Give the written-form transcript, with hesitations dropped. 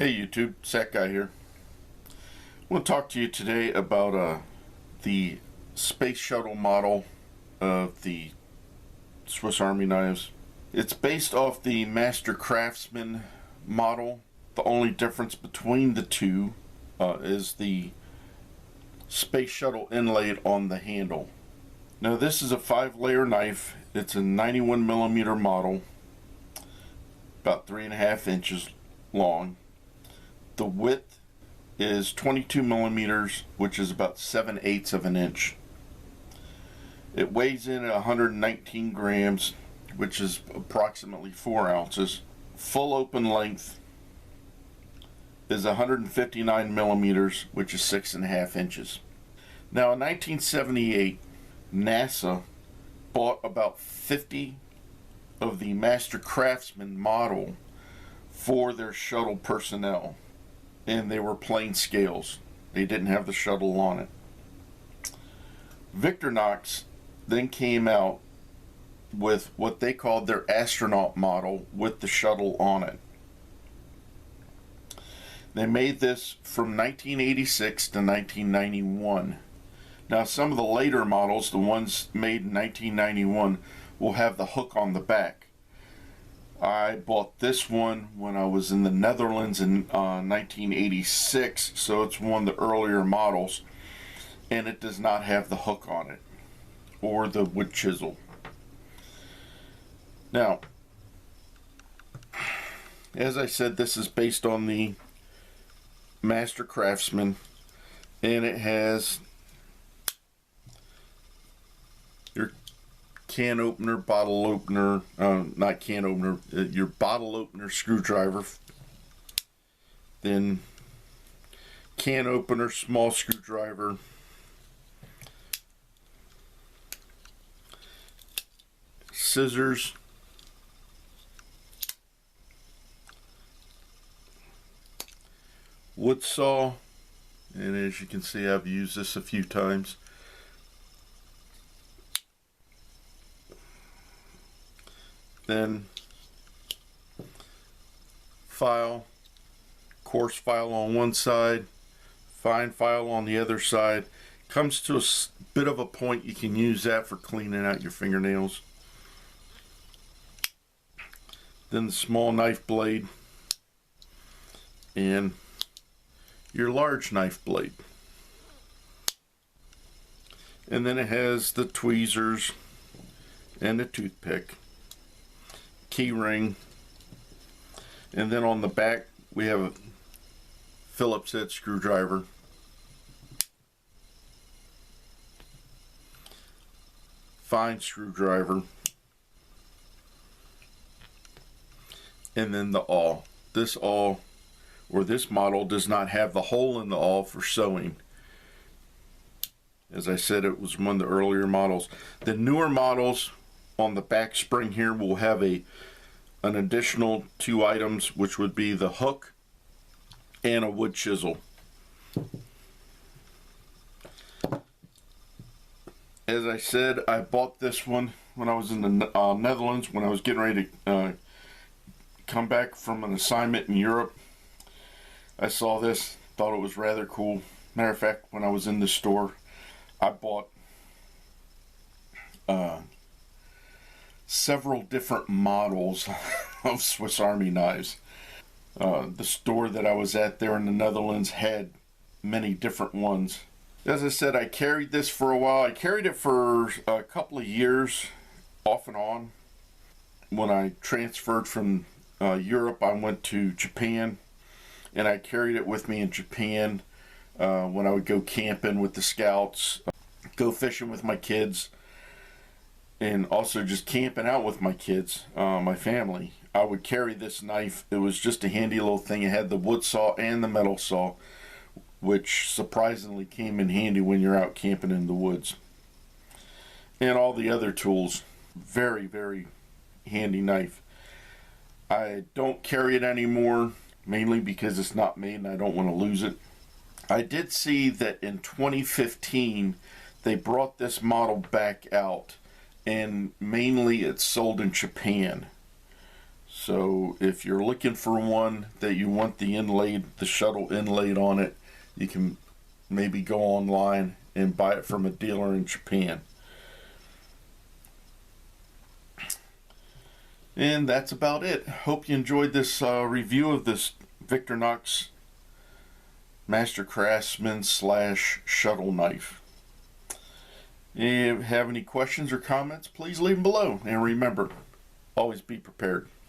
Hey YouTube, Sack Guy here. I want to talk to you today about the Space Shuttle model of the Swiss Army knives. It's based off the Master Craftsman model. The only difference between the two is the Space Shuttle inlaid on the handle. Now this is a 5-layer knife. It's a 91mm model, about 3.5 inches long. The width is 22 millimeters, which is about 7/8 of an inch. It weighs in at 119 grams, which is approximately 4 ounces. Full open length is 159 millimeters, which is 6.5 inches. Now in 1978, NASA bought about 50 of the Master Craftsman model for their shuttle personnel. And they were plain scales. They didn't have the shuttle on it. Victoinox then came out with what they called their Astronaut model with the shuttle on it. They made this from 1986 to 1991. Now some of the later models, the ones made in 1991, will have the hook on the back. I bought this one when I was in the Netherlands in 1986, so it's one of the earlier models, and it does not have the hook on it or the wood chisel. Now, as I said, this is based on the Master Craftsman, and it has your can opener, bottle opener, not can opener, your bottle opener screwdriver, then can opener, small screwdriver, scissors, wood saw, and as you can see I've used this a few times. Then file, coarse file on one side, fine file on the other side. Comes to a bit of a point, you can use that for cleaning out your fingernails. Then the small knife blade and your large knife blade. And then it has the tweezers and the toothpick, key ring, and then on the back we have a Phillips head screwdriver, fine screwdriver, and then the awl. This awl, or this model, does not have the hole in the awl for sewing. As I said, it was one of the earlier models. The newer models on the back spring here will have an additional 2 items, which would be the hook and a wood chisel. As I said, I bought this one when I was in the Netherlands, when I was getting ready to come back from an assignment in Europe. I saw this, thought it was rather cool. Matter of fact, when I was in the store, I bought several different models of Swiss Army knives. The store that I was at there in the Netherlands had many different ones. As I said, I carried this for a while. I carried it for a couple of years off and on. When I transferred from Europe, I went to Japan, and I carried it with me in Japan when I would go camping with the scouts, go fishing with my kids, and also just camping out with my kids, my family. I would carry this knife. It was just a handy little thing. It had the wood saw and the metal saw, which surprisingly came in handy when you're out camping in the woods. And all the other tools. Very, very handy knife. I don't carry it anymore, mainly because it's not made and I don't want to lose it. I did see that in 2015 they brought this model back out, and mainly it's sold in Japan. So if you're looking for one that you want the inlaid, the shuttle inlaid on it, you can maybe go online and buy it from a dealer in Japan. And that's about it. Hope you enjoyed this review of this Victoinox Master Craftsman / Shuttle knife. If you have any questions or comments, please leave them below. And remember, always be prepared.